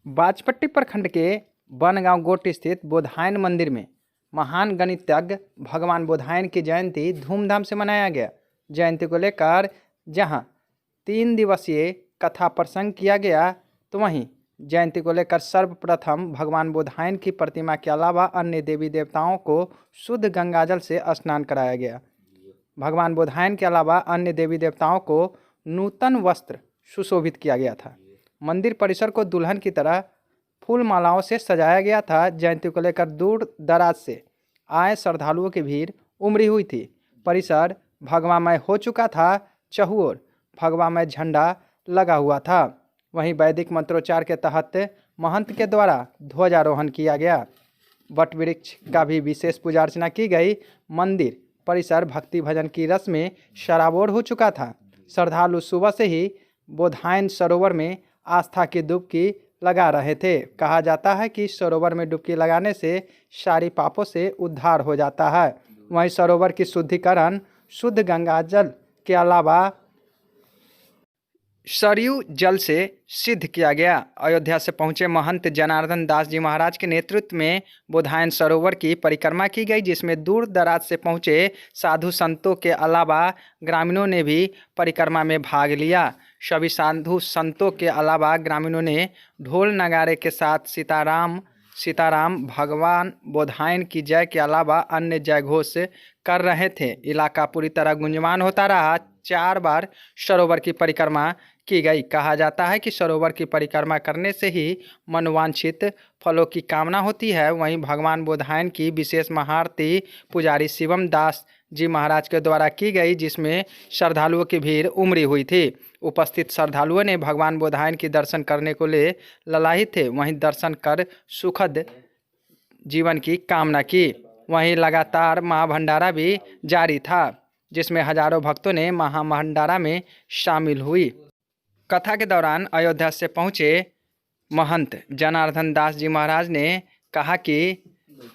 बाजपट्टी प्रखंड के बनगांव गोट स्थित बोधायन मंदिर में महान गणितज्ञ भगवान बोधायन की जयंती धूमधाम से मनाया गया। जयंती को लेकर जहां 3 दिवसीय कथा प्रसंग किया गया, तो वहीं जयंती को लेकर सर्वप्रथम भगवान बोधायन की प्रतिमा के अलावा अन्य देवी देवताओं को शुद्ध गंगाजल से स्नान कराया गया। भगवान बोधायन के अलावा अन्य देवी देवताओं को नूतन वस्त्र सुशोभित किया गया था। मंदिर परिसर को दुल्हन की तरह फूल मालाओं से सजाया गया था। जयंती को लेकर दूर दराज से आए श्रद्धालुओं की भीड़ उमड़ी हुई थी। परिसर भगवामय हो चुका था। चहुओर भगवामय झंडा लगा हुआ था। वहीं वैदिक मंत्रोच्चार के तहत महंत के द्वारा ध्वजारोहण किया गया। वट वृक्ष का भी विशेष पूजा अर्चना की गई। मंदिर परिसर भक्ति भजन की रस में शराबोर हो चुका था। श्रद्धालु सुबह से ही बोधायन सरोवर में आस्था की डुबकी लगा रहे थे। कहा जाता है कि सरोवर में डुबकी लगाने से सारी पापों से उद्धार हो जाता है। वहीं सरोवर की शुद्धिकरण शुद्ध गंगाजल के अलावा सरयू जल से सिद्ध किया गया। अयोध्या से पहुंचे महंत जनार्दन दास जी महाराज के नेतृत्व में बोधायन सरोवर की परिक्रमा की गई, जिसमें दूर दराज से पहुंचे साधु संतों के अलावा ग्रामीणों ने भी परिक्रमा में भाग लिया। सभी साधु संतों के अलावा ग्रामीणों ने ढोल नगाड़े के साथ सीताराम सीताराम भगवान बोधायन की जय के अलावा अन्य जय घोष कर रहे थे। इलाका पूरी तरह गुंजमान होता रहा। 4 बार सरोवर की परिक्रमा की गई। कहा जाता है कि सरोवर की परिक्रमा करने से ही मनोवांछित फलों की कामना होती है। वहीं भगवान बोधायन की विशेष महाआरती पुजारी शिवम दास जी महाराज के द्वारा की गई, जिसमें श्रद्धालुओं की भीड़ उमड़ी हुई थी। उपस्थित श्रद्धालुओं ने भगवान बोधायन की दर्शन करने को ले ललायित थे। वहीं दर्शन कर सुखद जीवन की कामना की। वहीं लगातार महाभंडारा भी जारी था, जिसमें हजारों भक्तों ने महाभंडारा में शामिल हुई। कथा के दौरान अयोध्या से पहुंचे महंत जनार्दन दास जी महाराज ने कहा कि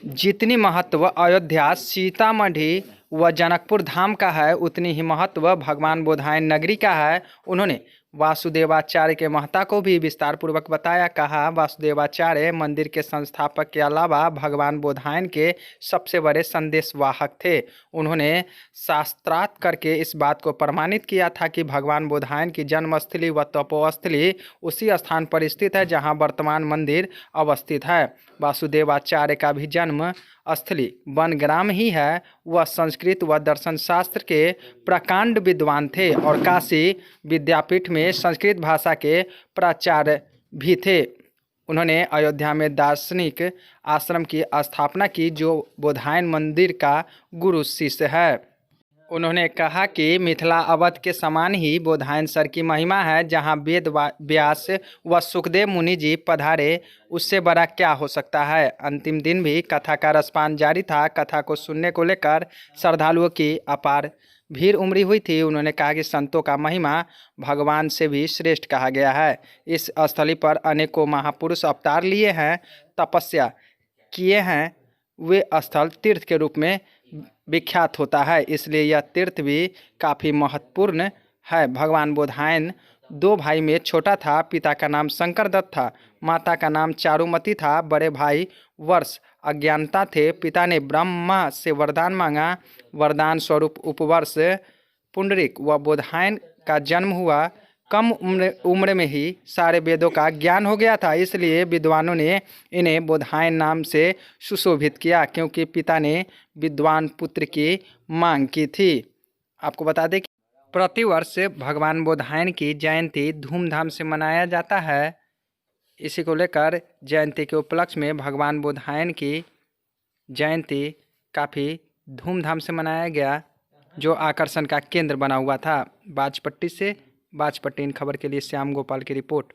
जितनी महत्व अयोध्या सीतामढ़ी व जनकपुर धाम का है, उतनी ही महत्व भगवान बोधायन नगरी का है। उन्होंने वासुदेवाचार्य के महत्ता को भी विस्तार पूर्वक बताया। कहा, वासुदेवाचार्य मंदिर के संस्थापक के अलावा भगवान बोधायन के सबसे बड़े संदेशवाहक थे। उन्होंने शास्त्रार्थ करके इस बात को प्रमाणित किया था कि भगवान बोधायन की जन्मस्थली व तपोस्थली उसी स्थान पर स्थित है जहां वर्तमान मंदिर अवस्थित है। वासुदेवाचार्य का भी जन्म स्थली बनग्राम ही है। वह संस्कृत व दर्शन शास्त्र के प्रकांड विद्वान थे और काशी विद्यापीठ में संस्कृत भाषा के प्राचार्य भी थे। उन्होंने अयोध्या में दार्शनिक आश्रम की स्थापना की, जो बोधायन मंदिर का गुरु शिष्य है। उन्होंने कहा कि मिथिला अवध के समान ही बोधायन सर की महिमा है। जहां वेद व्यास व सुखदेव मुनि जी पधारे, उससे बड़ा क्या हो सकता है। अंतिम दिन भी कथा का रसपान जारी था। कथा को सुनने को लेकर श्रद्धालुओं की अपार भीड़ उमड़ी हुई थी। उन्होंने कहा कि संतों का महिमा भगवान से भी श्रेष्ठ कहा गया है। इस स्थली पर अनेकों महापुरुष अवतार लिए हैं, तपस्या किए हैं। वे स्थल तीर्थ के रूप में विख्यात होता है, इसलिए यह तीर्थ भी काफ़ी महत्वपूर्ण है। भगवान बोधायन 2 भाई में छोटा था। पिता का नाम शंकर दत्त था, माता का नाम चारुमती था। बड़े भाई वर्ष अज्ञानता थे। पिता ने ब्रह्मा से वरदान मांगा। वरदान स्वरूप उपवर्ष पुंडरीक व बोधायन का जन्म हुआ। कम उम्र में ही सारे वेदों का ज्ञान हो गया था, इसलिए विद्वानों ने इन्हें बोधायन नाम से सुशोभित किया, क्योंकि पिता ने विद्वान पुत्र की मांग की थी। आपको बता दें कि प्रतिवर्ष भगवान बोधायन की जयंती धूमधाम से मनाया जाता है। इसी को लेकर जयंती के उपलक्ष्य में भगवान बोधायन की जयंती काफ़ी धूमधाम से मनाया गया, जो आकर्षण का केंद्र बना हुआ था। बाजपट्टी से बाजपट्टी इन खबर के लिए श्याम गोपाल की रिपोर्ट।